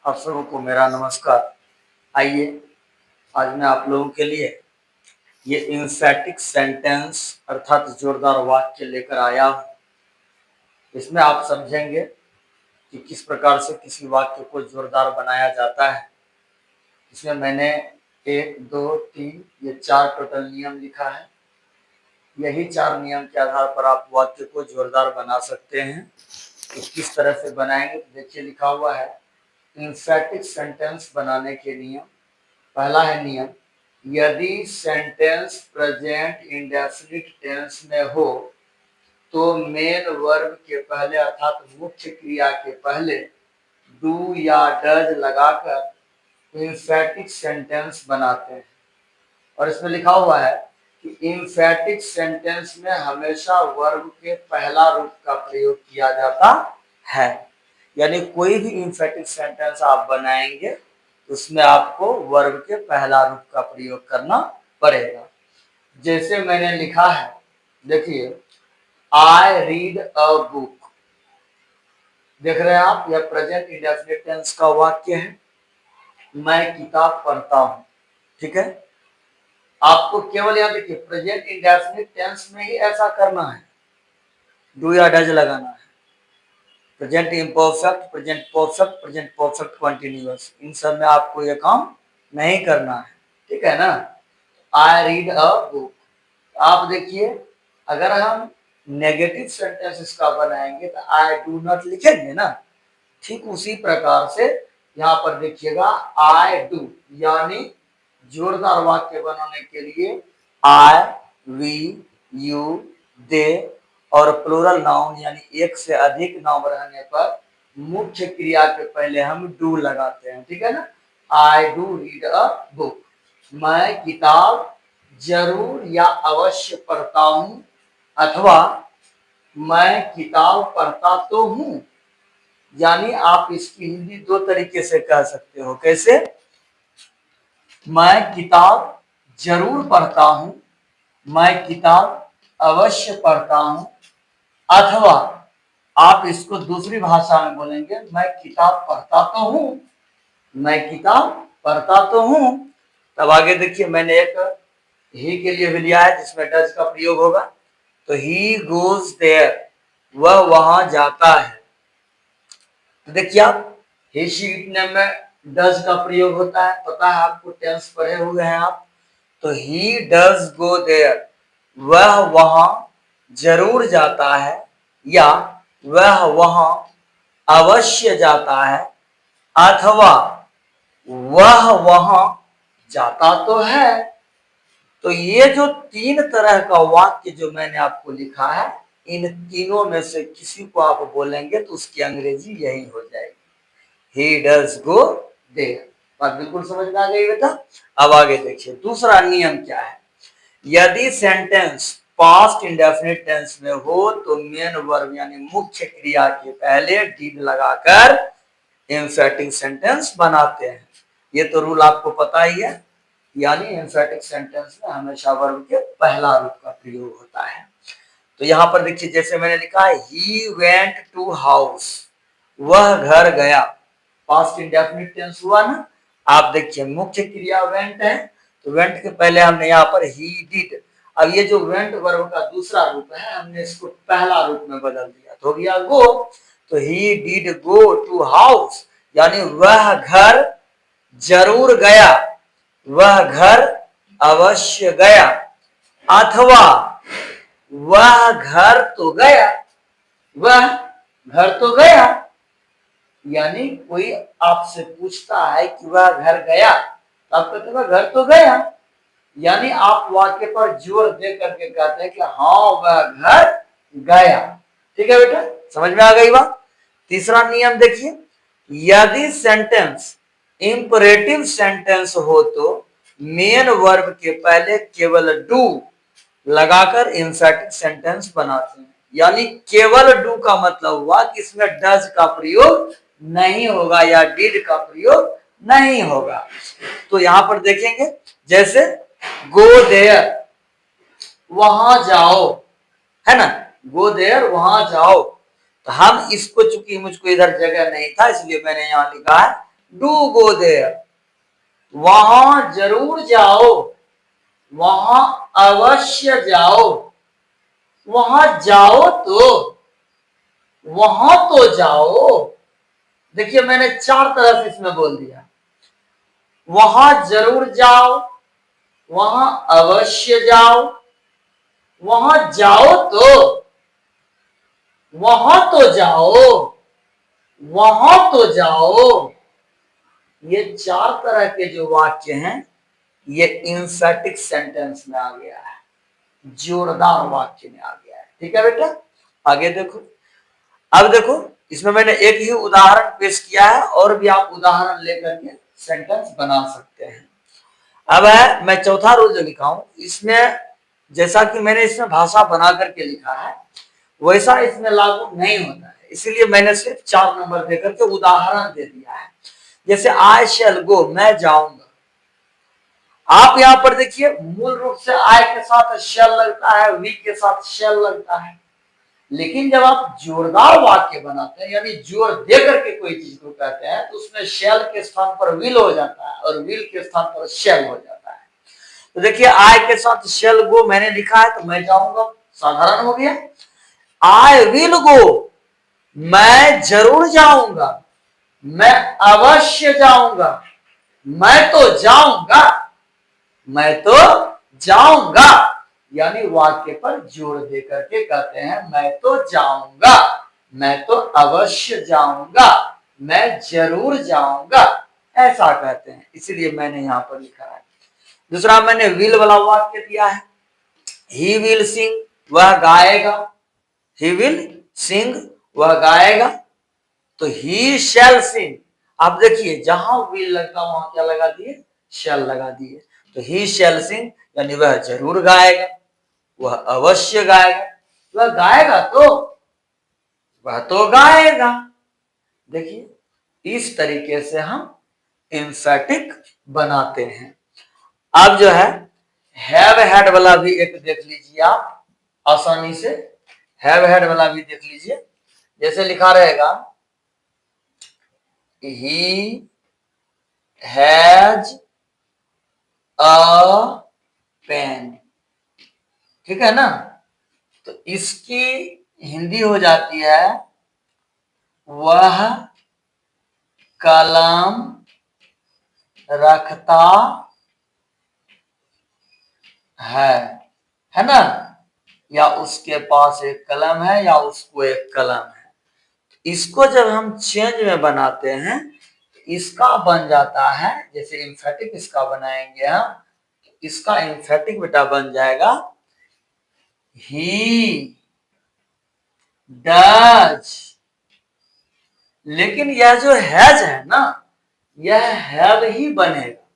आप सबों को मेरा नमस्कार। आइए आज मैं आप लोगों के लिए ये एम्फैटिक सेंटेंस अर्थात जोरदार वाक्य लेकर आया हूँ। इसमें आप समझेंगे कि किस प्रकार से किसी वाक्य को जोरदार बनाया जाता है। इसमें मैंने 1, 2, 3 ये 4 टोटल नियम लिखा है। यही 4 नियम के आधार पर आप वाक्य को जोरदार बना सकते हैं। तो किस तरह से बनाएंगे देखिए, लिखा हुआ है एम्फैटिक सेंटेंस बनाने के नियम। पहला है नियम, यदि सेंटेंस प्रेजेंट इंडेफिनिट टेंस में हो तो मेन वर्ब के पहले अर्थात मुख्य क्रिया के पहले डू या डज लगाकर एम्फैटिक सेंटेंस बनाते हैं। और इसमें लिखा हुआ है कि एम्फैटिक सेंटेंस में हमेशा वर्ब के पहला रूप का प्रयोग किया जाता है। यानी कोई भी एम्फैटिक सेंटेंस आप बनाएंगे उसमें आपको वर्ब के पहला रूप का प्रयोग करना पड़ेगा। जैसे मैंने लिखा है, देखिए, आई रीड अ बुक। देख रहे हैं आप, यह प्रेजेंट इंडेफिनिट टेंस का वाक्य है। मैं किताब पढ़ता हूं। ठीक है, आपको केवल यहां देखिए प्रेजेंट इंडेफिनिट टेंस में ही ऐसा करना है, डू या डज लगाना है। Present imperfect, present perfect, present perfect continuous, इन सब में आपको ये काम नहीं करना है। ठीक है ना। I read a book. आप देखिए, अगर हम नेगेटिव सेंटेंस इसका बनाएंगे तो आई डू नॉट लिखेंगे ना। ठीक उसी प्रकार से यहाँ पर देखिएगा आई डू, यानी जोरदार वाक्य बनाने के लिए आई, वी, यू, दे और प्लूरल नाउन यानी एक से अधिक नाउन रहने पर मुख्य क्रिया के पहले हम डू लगाते हैं। ठीक है ना। I do read a book. मैं किताब जरूर या अवश्य पढ़ता हूं, अथवा मैं किताब पढ़ता तो हूं। यानी आप इसकी हिंदी दो तरीके से कह सकते हो। कैसे? मैं किताब जरूर पढ़ता हूं, मैं किताब अवश्य पढ़ता हूं, अथवा आप इसको दूसरी भाषा में बोलेंगे, मैं किताब पढ़ता तो हूं, मैं किताब पढ़ता तो हूं। तब आगे देखिए, मैंने एक ही के लिए भी लिया है जिसमें डज का प्रयोग होगा। तो ही गोज देयर, वह वहां जाता है। तो देखिए आप, ही शी इट नेम में डज का प्रयोग होता है, पता है आपको, टेंस पढ़े हुए हैं आप। तो ही डज गो देयर, वह वहां जरूर जाता है, या वह वहां अवश्य जाता है, अथवा वह वहां जाता तो है। तो ये जो तीन तरह का वाक्य जो मैंने आपको लिखा है, इन तीनों में से किसी को आप बोलेंगे तो उसकी अंग्रेजी यही हो जाएगी, ही डज गो देयर। बात बिल्कुल समझ में आ गई बेटा। अब आगे देखिए, दूसरा नियम क्या है। यदि सेंटेंस पास्ट इंडेफिनिट टेंस में हो तो मेन वर्ब यानी मुख्य क्रिया के पहले डीड लगाकर एम्फैटिक सेंटेंस बनाते हैं। ये तो रूल आपको पता ही है। यानी एम्फैटिक सेंटेंस में हमेशा वर्ब के पहला रूप का प्रयोग होता है। तो यहाँ पर देखिए, जैसे मैंने लिखा है, ही वेंट टू हाउस, वह घर गया। पास्ट इंडेफिनिट टेंस हुआ ना। आप देखिए, मुख्य क्रिया वेंट है, तो वेंट के पहले हमने यहाँ पर ही डिड। अब ये जो वेंट वर्ब का दूसरा रूप है, हमने इसको पहला रूप में बदल दिया, तो हो गया गो। तो he did go to house, यानी वह घर जरूर गया, वह घर अवश्य गया, अथवा वह घर तो गया, वह घर तो गया। यानी कोई आपसे पूछता है कि वह घर गया, तो आप कहते वह घर तो गया। यानी आप वाक्य पर जोर दे करके कहते हैं कि हाँ वह घर गया। ठीक है बेटा, समझ में आ गई बात। तीसरा नियम देखिए, यदि सेंटेंस इंपरेटिव सेंटेंस हो तो मेन वर्ब के पहले केवल डू लगाकर एम्फैटिक सेंटेंस बनाते हैं। यानी केवल डू का मतलब हुआ कि इसमें डज का प्रयोग नहीं होगा या डिड का प्रयोग नहीं होगा। तो यहां पर देखेंगे, जैसे गो देयर, वहां जाओ, है ना, गो देयर वहां जाओ। तो हम इसको, चूंकि मुझको इधर जगह नहीं था इसलिए मैंने यहां लिखा है डू गो देयर, वहां जरूर जाओ, वहां अवश्य जाओ, वहां जाओ तो, वहां तो जाओ। देखिए मैंने 4 तरह से इसमें बोल दिया। वहां जरूर जाओ, वहां अवश्य जाओ, वहां जाओ तो, वहां तो जाओ, वहां तो जाओ। ये 4 तरह के जो वाक्य हैं ये इंफेटिक सेंटेंस में आ गया है, जोरदार वाक्य में आ गया है। ठीक है बेटा, आगे देखो। अब देखो इसमें मैंने एक ही उदाहरण पेश किया है, और भी आप उदाहरण लेकर के सेंटेंस बना सकते हैं। अब है मैं चौथा रूल जो लिखा हूं, इसमें जैसा कि मैंने इसमें भाषा बना करके लिखा है वैसा इसमें लागू नहीं होता है, इसीलिए मैंने सिर्फ 4 नंबर देकर के उदाहरण दे दिया है। जैसे आई शैल गो, मैं जाऊंगा। आप यहां पर देखिए मूल रूप से आई के साथ शैल लगता है, वी के साथ शैल लगता है, लेकिन जब आप जोरदार वाक्य बनाते हैं यानी जोर दे करके कोई चीज को कहते हैं तो उसमें शैल के स्थान पर विल हो जाता है और विल के स्थान पर शैल हो जाता है। तो देखिए आई के साथ शैल गो मैंने लिखा है तो मैं जाऊंगा, साधारण हो गया। आई विल गो, मैं जरूर जाऊंगा, मैं अवश्य जाऊंगा, मैं तो जाऊंगा, मैं तो जाऊंगा, यानी वाक्य पर जोर दे करके कहते हैं मैं तो जाऊंगा, मैं तो अवश्य जाऊंगा, मैं जरूर जाऊंगा, ऐसा कहते हैं, इसलिए मैंने यहां पर लिखा है। दूसरा मैंने विल वाला वाक्य दिया है, ही विल सिंग, वह गाएगा, ही विल सिंग, वह गाएगा। तो ही शैल सिंग, आप देखिए जहां विल लगता वहां क्या लगा दिए, शैल लगा दिए। तो ही शैल सिंग यानी वह जरूर गाएगा, वह अवश्य गाएगा, वह गाएगा तो, वह तो गाएगा। देखिए इस तरीके से हम इंफेटिक बनाते हैं। अब जो है हैव हैड वाला भी एक देख लीजिए आप आसानी से, हैव हैड वाला भी देख लीजिए। जैसे लिखा रहेगा ही हैज अ पेन, ठीक है ना। तो इसकी हिंदी हो जाती है वह कलम रखता है ना, या उसके पास एक कलम है या उसको एक कलम है। इसको जब हम चेंज में बनाते हैं इसका बन जाता है, जैसे इंफेटिक इसका बनाएंगे हम, इसका इंफेटिक बेटा बन जाएगा ही डज। लेकिन यह जो हैज है ना, यह हैव ही बनेगा,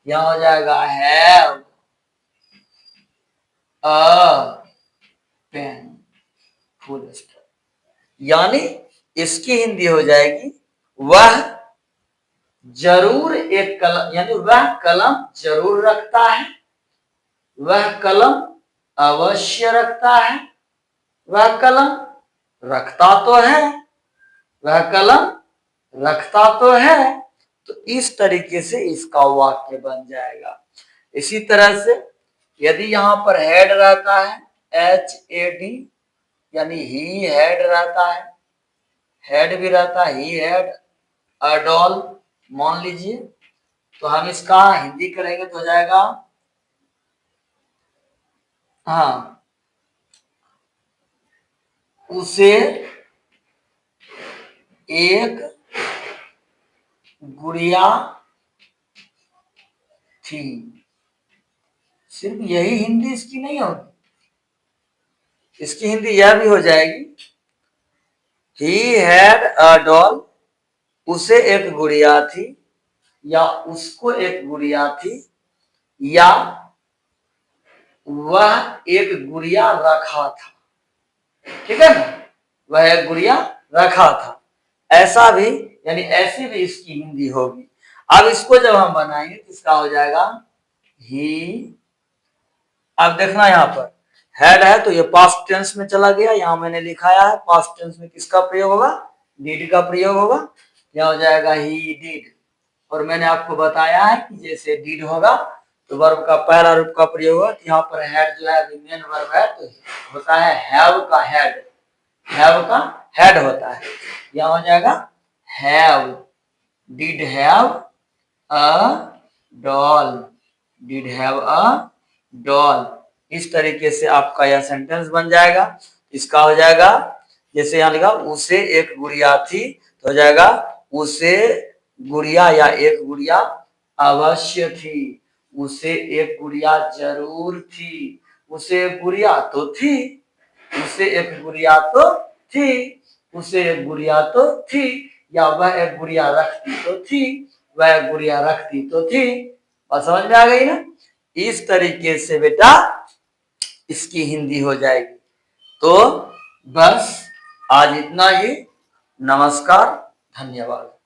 यह हो जाएगा have a pen, full stop. यानी इसकी हिंदी हो जाएगी वह जरूर एक कलम, यानी वह कलम जरूर रखता है, वह कलम अवश्य रखता है, वह कलम रखता तो है, वह कलम रखता तो है। तो इस तरीके से इसका वाक्य बन जाएगा। इसी तरह से यदि यहां पर हेड रहता है HAD, यानी ही हेड रहता है, हेड भी रहता है, ही हेड अ डॉल मान लीजिए, तो हम इसका हिंदी करेंगे तो हो जाएगा, हाँ, उसे एक गुड़िया थी। सिर्फ यही हिंदी इसकी नहीं होगी, इसकी हिंदी यह भी हो जाएगी ही हैड अ डॉल, उसे एक गुड़िया थी, या उसको एक गुड़िया थी, या वह एक गुड़िया रखा था, ठीक है ना, वह एक गुड़िया रखा था, ऐसा भी, यानी ऐसी भी इसकी हिंदी होगी। अब इसको जब हम बनाएंगे तो इसका हो जाएगा ही। अब देखना यहाँ पर हैड है तो ये पास्ट टेंस में चला गया, यहाँ मैंने लिखाया है पास्ट टेंस में किसका प्रयोग होगा, डिड का प्रयोग होगा, यहाँ हो जाएगा ही डिड। और मैंने आपको बताया है कि जैसे डिड होगा तो वर्ब का पहला रूप का प्रयोग होगा। यहाँ पर हैड जो है मेन वर्ब है तो होता है हैव का हेड, हैव का हेड होता है। यहाँ हो जाएगा have, did have a doll, did have a doll. इस तरीके से आपका यह सेंटेंस बन जाएगा। इसका हो जाएगा जैसे यहाँ लिखा उसे एक गुड़िया थी तो हो जाएगा उसे गुड़िया या एक गुड़िया अवश्य थी, उसे एक गुड़िया जरूर थी, उसे एक गुड़िया तो थी, उसे एक गुड़िया तो थी, उसे एक गुड़िया तो थी, या वह एक गुड़िया रखती तो थी, वह गुड़िया रखती तो थी। बात समझ में आ गई ना? इस तरीके से बेटा इसकी हिंदी हो जाएगी। तो बस आज इतना ही। नमस्कार, धन्यवाद।